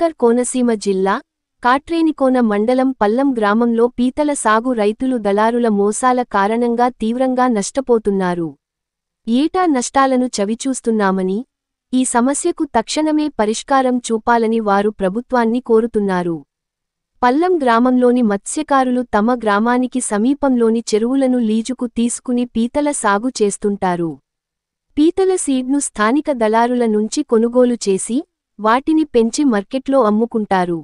వైఎస్ఆర్ కోనసీమ జిల్లా కాట్రేనికోన మండలం పల్లం గ్రామంలో పీతల సాగు రైతులు దళారుల మోసాల కారణంగా తీవ్రంగా నష్టపోతున్నారు. ఏటా నష్టాలను చవిచూస్తున్నామని, ఈ సమస్యకు తక్షణమే పరిష్కారం చూపాలని వారు ప్రభుత్వాన్ని కోరుతున్నారు. పల్లం గ్రామంలోని మత్స్యకారులు తమ గ్రామానికి సమీపంలోని చెరువులను లీజుకు తీసుకుని పీతల సాగు చేస్తుంటారు. పీతల సీడ్ను స్థానిక దళారుల నుంచి కొనుగోలు చేసి, వాటిని పెంచి మార్కెట్లో అమ్ముకుంటారు.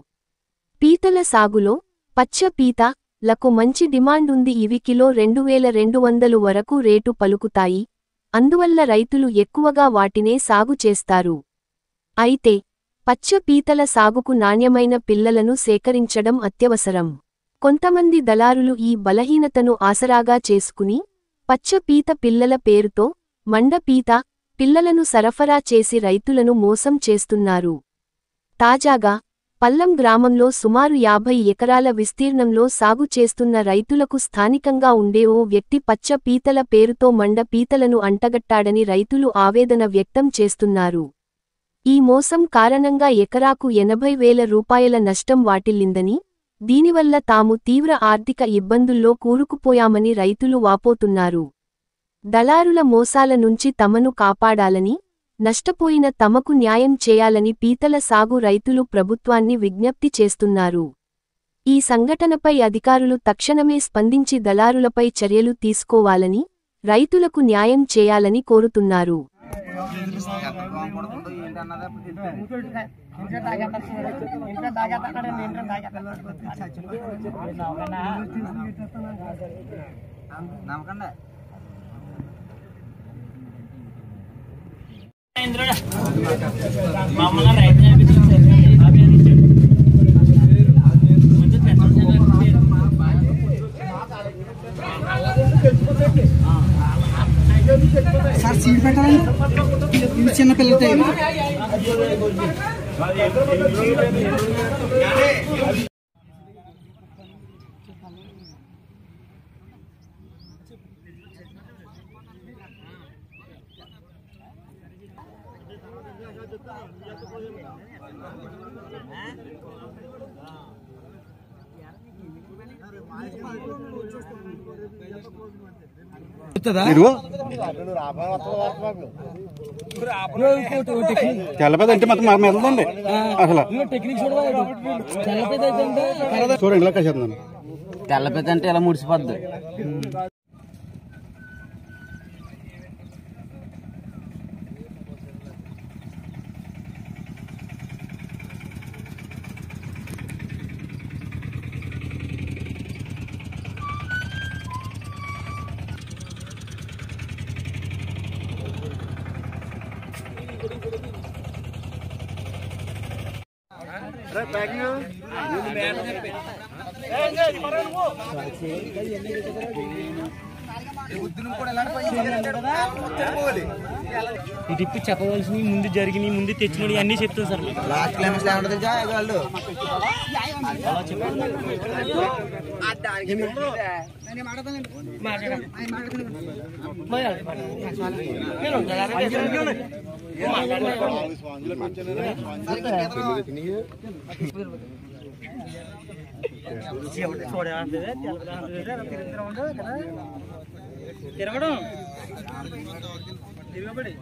పీతల సాగులో పచ్చ పీత లకు మంచి డిమాండ్ ఉంది. ఇవి కిలో 2200 వరకు రేటు పలుకుతాయి. అందువల్ల రైతులు ఎక్కువగా వాటినే సాగు చేస్తారు. అయితే పచ్చ పీతల సాగుకు నాణ్యమైన పిల్లలను సేకరించడం అత్యవసరం. కొంతమంది దళారులు ఈ బలహీనతను ఆసరాగా చేసుకుని పచ్చ పీత పిల్లల పేరుతో మండ పీత పిల్లలను సరఫరా చేసి రైతులను మోసం చేస్తున్నారు. తాజాగా పల్లం గ్రామంలో సుమారు 50 ఎకరాల విస్తీర్ణంలో సాగు చేస్తున్న రైతులకు స్థానికంగా ఉండే ఓ వ్యక్తి పచ్చ పీతల పేరుతో మండ పీతలను అంటగట్టాడని రైతులు ఆవేదన వ్యక్తం చేస్తున్నారు. ఈ మోసం కారణంగా ఎకరాకు 80,000 రూపాయల నష్టం వాటిల్లిందని, దీనివల్ల తాము తీవ్ర ఆర్థిక ఇబ్బందుల్లో కూరుకుపోయామని రైతులు వాపోతున్నారు. దళారుల మోసాల నుంచి తమను కాపాడాలని, నష్టపోయిన తమకు న్యాయం చేయాలని పీతల సాగు రైతులు ప్రభుత్వాన్ని విజ్ఞప్తి చేస్తున్నారు. ఈ సంఘటనపై అధికారులు తక్షణమే స్పందించి దళారులపై చర్యలు తీసుకోవాలని, రైతులకు న్యాయం చేయాలని కోరుతున్నారు. సార్ సీడ్ పెట్టాలని చిన్న పిల్లలతో తెల్లపేదంటే మొత్తం మా మెదలండి అసలు చూడండి ఇలా కసేస్తున్నాను. తెల్లపేద అంటే ఇలా ముడిసిపోద్ది. ఈ టిప్పు చెప్పవలసినవి ముందు జరిగినాయి, ముందు తెచ్చినవి అన్నీ చెప్తాను సార్. లాస్ట్ క్లైమాక్స్ వాళ్ళు తిరగడం తిరగబడి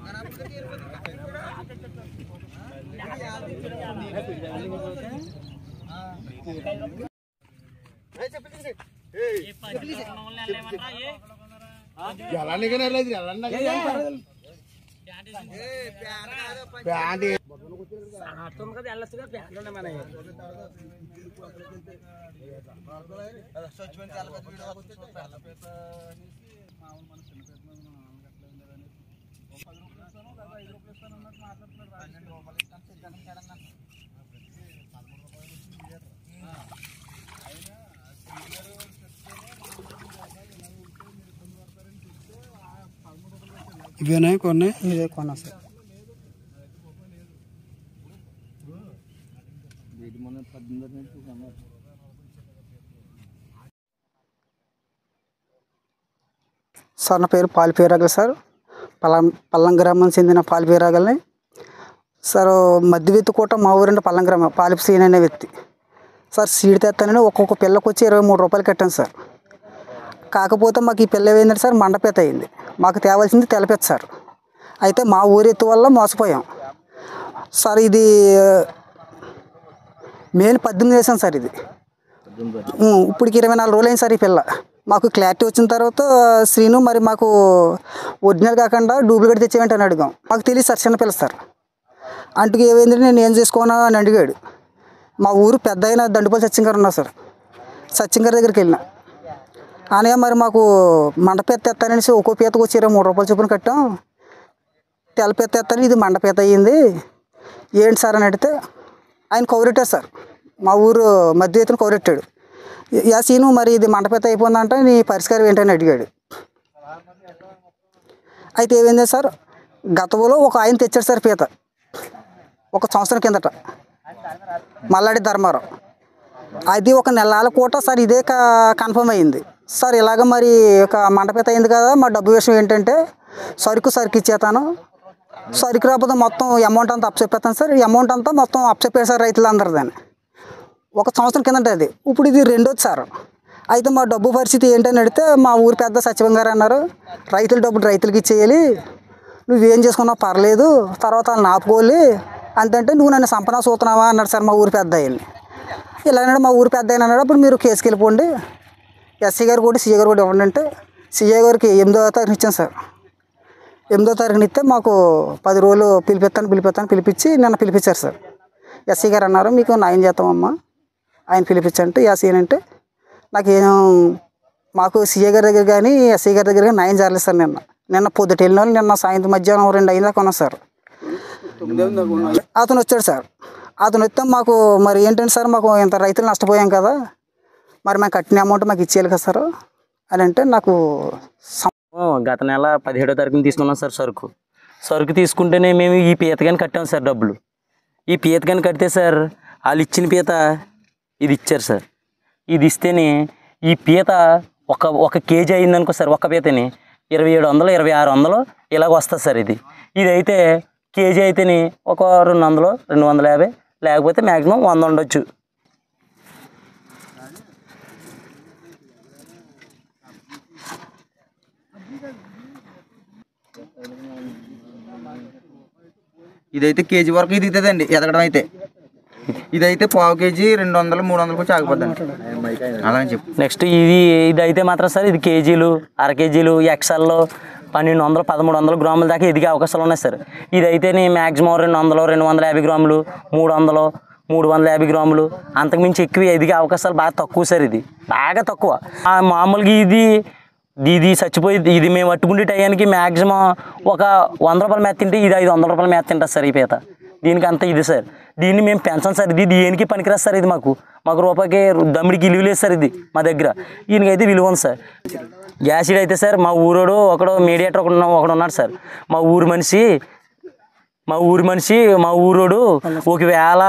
ఇవేనా కొన్నా ఇదే కొన్నా సార్. సార్ నా పేరు పాల్పేరాగల్ సార్. పల్లం గ్రామం చెందిన పాల్పేరాగల్ని. సార్ మధ్యవర్తి కూడా మా ఊరంటే పల్లం గ్రామం పాలిపు సీన్ అనే వ్యక్తి సార్ సీడ్ తెస్తానని ఒక్కొక్క పిల్లకి వచ్చి 23 రూపాయలు కట్టాను సార్. కాకపోతే మాకు ఈ పిల్ల ఏంటంటే సార్ మండపేత అయింది. మాకు తేవాల్సింది తెలపేత సార్. అయితే మా ఊరి ఎత్తు వల్ల మోసపోయాం సార్. ఇది మే 18 వేసాం సార్. ఇది ఇప్పటికి 24 రోజులు అయింది సార్. ఈ పిల్ల మాకు క్లారిటీ వచ్చిన తర్వాత శ్రీను మరి మాకు ఒరిజినల్ కాకుండా డూప్లికేట్ తెచ్చేయంటే అడిగాం. మాకు తెలియదు సార్, చిన్నపిల్ల సార్. అంటుకు ఏమైందంటే నేను ఏం చేసుకోనా అని అడిగాడు. మా ఊరు పెద్ద అయిన దండుపల్లి సత్యం గారు ఉన్నారు సార్. సత్యం గారి దగ్గరికి వెళ్ళిన అనగా మరి మాకు మండపేత తెస్తాననేసి ఒక్కో పీతకు వచ్చి 23 రూపాయలు చొప్పున కట్టాం. తెల్లపేత తెస్తాను ఇది మండపేత అయ్యింది ఏంటి సార్ అని అడిగితే ఆయన కౌరెట్టారు సార్. మా ఊరు మధ్యవేతను కౌరెట్టాడు. యా సీను మరి ఇది మండపేత అయిపోయిందంటే నీ పరిష్కారం ఏంటని అడిగాడు. అయితే ఏమైంది సార్, గతంలో ఒక ఆయన తెచ్చాడు సార్ పీత 1 సంవత్సరం కిందట, మల్లాడి ధర్మారావు. అది 1 నెలల కోట సార్. ఇదే కన్ఫర్మ్ అయ్యింది సార్. ఇలాగ మరి ఒక మండపేత అయింది కదా, మా డబ్బు విషయం ఏంటంటే సరుకు ఇచ్చేతాను, సరుకు రాకపోతే మొత్తం అమౌంట్ అంతా అప్పచెప్పేస్తాను సార్. ఈ అమౌంట్ అంతా మొత్తం అప్పచెప్పేసారు రైతులందరూ. దాన్ని 1 సంవత్సరం కిందట అది. ఇప్పుడు ఇది రెండోది సార్. అయితే మా డబ్బు పరిస్థితి ఏంటని అడిగితే మా ఊరి పెద్ద సచివం గారు అన్నారు, రైతుల డబ్బులు రైతులకి ఇచ్చేయాలి, నువ్వేం చేసుకున్నావు పర్లేదు, తర్వాత వాళ్ళని ఆపుకోవాలి అంతంటే నువ్వు నన్ను సంపనా చూస్తున్నావా అన్నాడు సార్ మా ఊరి పెద్ద ఆయన్ని. ఇలా అన్నాడు మా ఊరి పెద్ద ఆయన. అన్నాడు అప్పుడు మీరు కేసుకి వెళ్ళిపోండి, ఎస్సీ గారు కూడా సిఏ గారు కూడా ఇవ్వండి అంటే సిఏ గారికి 8వ తారీఖున ఇచ్చాను సార్. 8వ తారీఖున ఇస్తే మాకు 10 రోజులు పిలిపించి నన్ను పిలిపించారు సార్. ఎస్సీ గారు అన్నారు మీకు న్యాయం చేస్తామమ్మా ఆయన పిలిపించంటే ఎస్సీ అంటే నాకేం మాకు సిఏ గారి దగ్గర కానీ ఎస్సీ గారి దగ్గర కానీ న్యాయం జరగలేదు సార్. నిన్న పొద్దుట వెళ్ళిన వాళ్ళు నిన్న సాయంత్రం మధ్యాహ్నం 2 అయిందాక ఉన్నాం సార్. అతను వచ్చాడు సార్. అతను వస్తే మాకు మరి ఏంటంటే సార్ మాకు ఇంత రైతులు నష్టపోయాం కదా, మరి మాకు కట్టిన అమౌంట్ మాకు ఇచ్చేయాలి కదా సార్ అని అంటే నాకు గత నెల 17వ తారీఖున తీసుకున్నాం సార్ సరుకు తీసుకుంటేనే మేము ఈ పీతగాని కట్టాం సార్ డబ్బులు. ఈ పీతగాని కడితే సార్ వాళ్ళు ఇచ్చిన పీత ఇది ఇచ్చారు సార్. ఇది ఇస్తేనే ఈ పీత ఒక కేజీ అయిందనుకో సార్, ఒక పీతని 2700 2600 ఇలాగ వస్తుంది సార్. ఇది అయితే కేజీ అయితేనే ఒక 200 250 లేకపోతే మ్యాక్సిమం 100 ఉండొచ్చు. ఇదైతే కేజీ వరకు ఎదుగుతుందండి ఎదగడం అయితే. ఇదైతే పావు కేజీ 200 300 వచ్చి ఆగిపోద్దండి అలా అని చెప్పి. నెక్స్ట్ ఇదైతే మాత్రం సార్ ఇది కేజీలు, అర కేజీలు, ఎక్సెల్లో 1200 1300 గ్రాముల దాకా ఎదిగే అవకాశాలు ఉన్నాయి సార్. ఇదైతేనే మ్యాక్సిమం 200 250 గ్రాములు, 300 350 గ్రాములు, అంతకుమించి ఎక్కువ ఎదిగే అవకాశాలు బాగా తక్కువ సార్. ఇది బాగా తక్కువ. మామూలుగా ఇది చచ్చిపోయింది. ఇది మేము పట్టుకుంటే టయానికి మ్యాక్సిమం ఒక 100 రూపాయల మేత తింటే ఇది 500 రూపాయల మేత తింటుంది సార్ ఈ పీత. దీనికి అంత ఇది సార్. దీన్ని మేము పెంచాం సార్. ఇది దేనికి పనికిరాదు సార్. ఇది మాకు రూపాయికి దమ్మిడికి విలువ లేదు సార్. ఇది మా దగ్గర దీనికైతే విలువ ఉంది సార్. యాసిడ్ అయితే సార్ మా ఊరోడు మీడియేటర్ ఒకడు ఉన్నాడు సార్. మా ఊరి మనిషి మా ఊరోడు ఒకవేళ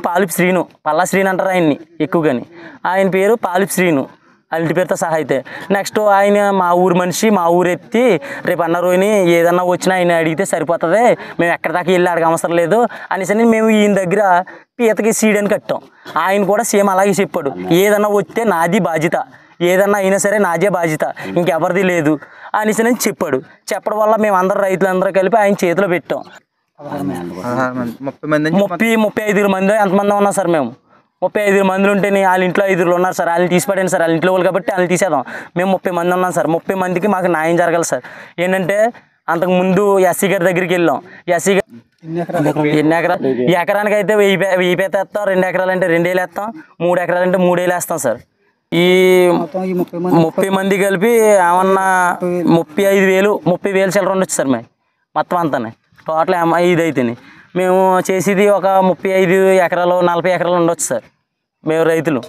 పాలిపు శ్రీను అంటారు ఆయన్ని ఎక్కువగాని. ఆయన పేరు పాలిపు శ్రీను అల్టి పేరుతో సహా. అయితే నెక్స్ట్ ఆయన మా ఊరి మనిషి, మా ఊరు ఎత్తి రేపు అన్న రోజుని ఏదన్నా వచ్చినా ఆయన అడిగితే సరిపోతుంది, మేము ఎక్కడి దాకా వెళ్ళి అడగ అవసరం లేదు అనేసి మేము ఈయన దగ్గర పీతకి సీడ్ అని కట్టాం. ఆయన కూడా సేమ్ అలాగే చెప్పాడు, ఏదన్నా వస్తే నాది బాధ్యత, ఏదన్నా అయినా సరే నాదే బాధ్యత, ఇంకెవరిది లేదు అనేసి అని చెప్పాడు. చెప్పడం వల్ల మేము అందరూ రైతులందరూ కలిపి ఆయన చేతిలో పెట్టాం. 35 మంది ఎంతమంది ఉన్నాం సార్. మేము 35 మంది ఉంటేనే వాళ్ళ ఇంట్లో 5 ఉన్నారు సార్. వాళ్ళని తీసిపడండి సార్. వాళ్ళ ఇంట్లో వాళ్ళు కాబట్టి వాళ్ళని తీసేద్దాం. మేము 30 మంది ఉన్నాం సార్. 30 మందికి మాకు న్యాయం జరగాలి సార్. ఏంటంటే అంతకుముందు ఎస్సీ గారి దగ్గరికి వెళ్ళాం. ఎస్సీ గారు ఎన్ని ఎకరాలు, ఎకరానికి అయితే 1000 పీత వేస్తాం, 2 ఎకరాలు అంటే 2000 వేస్తాం, 3 ఎకరాలు అంటే 3000 వేస్తాం సార్. ఈ 30 మంది కలిపి ఏమన్నా 30,000 చిల్లర ఉండొచ్చు సార్. మొత్తం అంతానే టోటల్ ఇది అయితేనే మేము చేసేది ఒక 35 ఎకరాలు 40 ఎకరాలు ఉండొచ్చు సార్. మేము రైతులు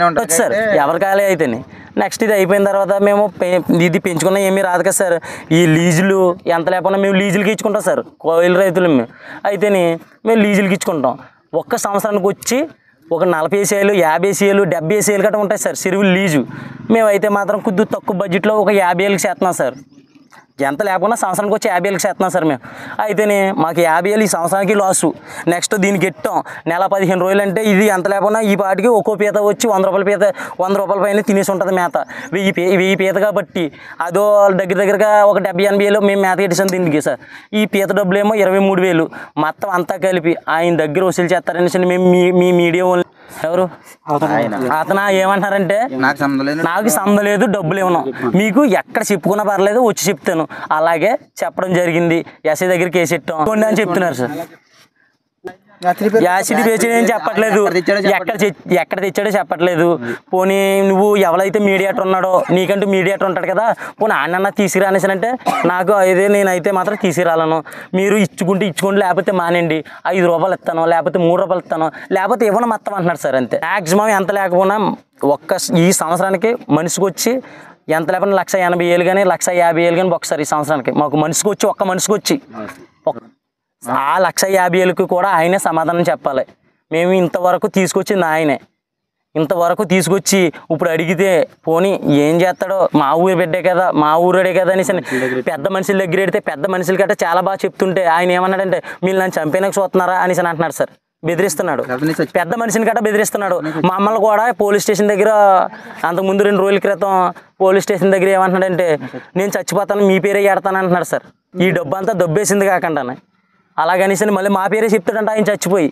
ఉండొచ్చు సార్ ఎవరి ఖాళీ అయితేనే. నెక్స్ట్ ఇది అయిపోయిన తర్వాత మేము ఇది పెంచుకున్నా ఏమీ రాదు కదా సార్. ఈ లీజులు ఎంత లేకపోయినా మేము లీజులకి ఇచ్చుకుంటాం సార్. కోయిల రైతులు అయితేనే మేము లీజులకి ఇచ్చుకుంటాం. ఒక్క సంవత్సరానికి వచ్చి ఒక 40 ఏలు 50 ఏలు 70 ఏలు గట్రా ఉంటాయి సార్ చెరువులు లీజు. మేమైతే మాత్రం కొద్దిగా తక్కువ బడ్జెట్లో ఒక 50 ఏళ్ళకి చేస్తున్నాం సార్. ఎంత లేకుండా సంవత్సరానికి వచ్చి 50,000 చేస్తున్నాం సార్ మేము. అయితేనే మాకు 50,000 ఈ సంవత్సరానికి లాసు. నెక్స్ట్ దీనికి ఎట్టాం నెల 15 రోజులు అంటే ఇది ఎంత లేకుండా ఈ పాటికి ఒక్కో పీత వచ్చి 100 రూపాయల పీత 100 రూపాయల పైన తినేసి ఉంటుంది మేత. 1000 పీత కాబట్టి అదో దగ్గరగా ఒక 70-80,000 మేము మేత కట్టేసాం దీనికి సార్. ఈ పీత డబ్బులు ఏమో 23,000 మొత్తం అంతా కలిపి ఆయన దగ్గర వసూలు చేస్తారనేసి మేము మీ మీడియా ఎవరు అతను ఏమంటారంటే నాకు సంబంధం లేదు, డబ్బులు ఇవ్వను, మీకు ఎక్కడ చెప్పుకున్నా పర్లేదు వచ్చి చెప్తాను. అలాగే చెప్పడం జరిగింది. ఎస్ఐ దగ్గర కేసు పెట్టాం అని చెప్తున్నారు సార్. యాసిడ్ పేచి ఏం చెప్పట్లేదు, ఎక్కడ తెచ్చాడో చెప్పట్లేదు. పోనీ నువ్వు ఎవరైతే మీడియేటర్ ఉన్నాడో నీకంటూ మీడియేటర్ ఉంటాడు కదా, పోనీ ఆయన తీసుకురా అనేసి అంటే నాకు అదే నేనైతే మాత్రం తీసుకురాలను. మీరు ఇచ్చుకోండి లేకపోతే మానండి, 5 రూపాయలు ఇస్తాను లేకపోతే 3 రూపాయలు ఇస్తాను లేకపోతే ఇవ్వడం మొత్తం అంటున్నాడు సార్. అంతే మ్యాక్సిమం ఎంత లేకపోయినా ఈ సంవత్సరానికి మనిషికి వచ్చి ఎంత లేకపోయినా 180,000 కానీ 150,000 కానీ ఒకసారి ఈ సంవత్సరానికి మాకు మనిషికి వచ్చి ఒక్క మనిషికి వచ్చి ఆ 150,000కి కూడా ఆయనే సమాధానం చెప్పాలి. మేము ఇంతవరకు తీసుకొచ్చింది ఆయనే. ఇంతవరకు తీసుకొచ్చి ఇప్పుడు అడిగితే పోనీ ఏం చేస్తాడో, మా ఊరు బిడ్డే కదా మా ఊరుడే కదా అనేసి పెద్ద మనుషుల దగ్గర పెడితే పెద్ద మనుషులకి అంటే చాలా బాగా చెప్తుంటే ఆయన ఏమన్నాడంటే మీరు నన్ను చంపేనాక చూస్తున్నారా అనేసి అంటున్నాడు సార్. బెదిరిస్తున్నాడు, పెద్ద మనిషిని గట్రా బెదిరిస్తున్నాడు. మమ్మల్ని కూడా పోలీస్ స్టేషన్ దగ్గర అంతకుముందు 2 రోజుల క్రితం పోలీస్ స్టేషన్ దగ్గర ఏమంటున్నాడంటే నేను చచ్చిపోతాను మీ పేరే ఎడతాను అంటున్నాడు సార్. ఈ డబ్బు అంతా దొబ్బేసింది కాకుండా అలాగనేసి మళ్ళీ మా పేరే చెప్తాడంట ఆయన చచ్చిపోయి.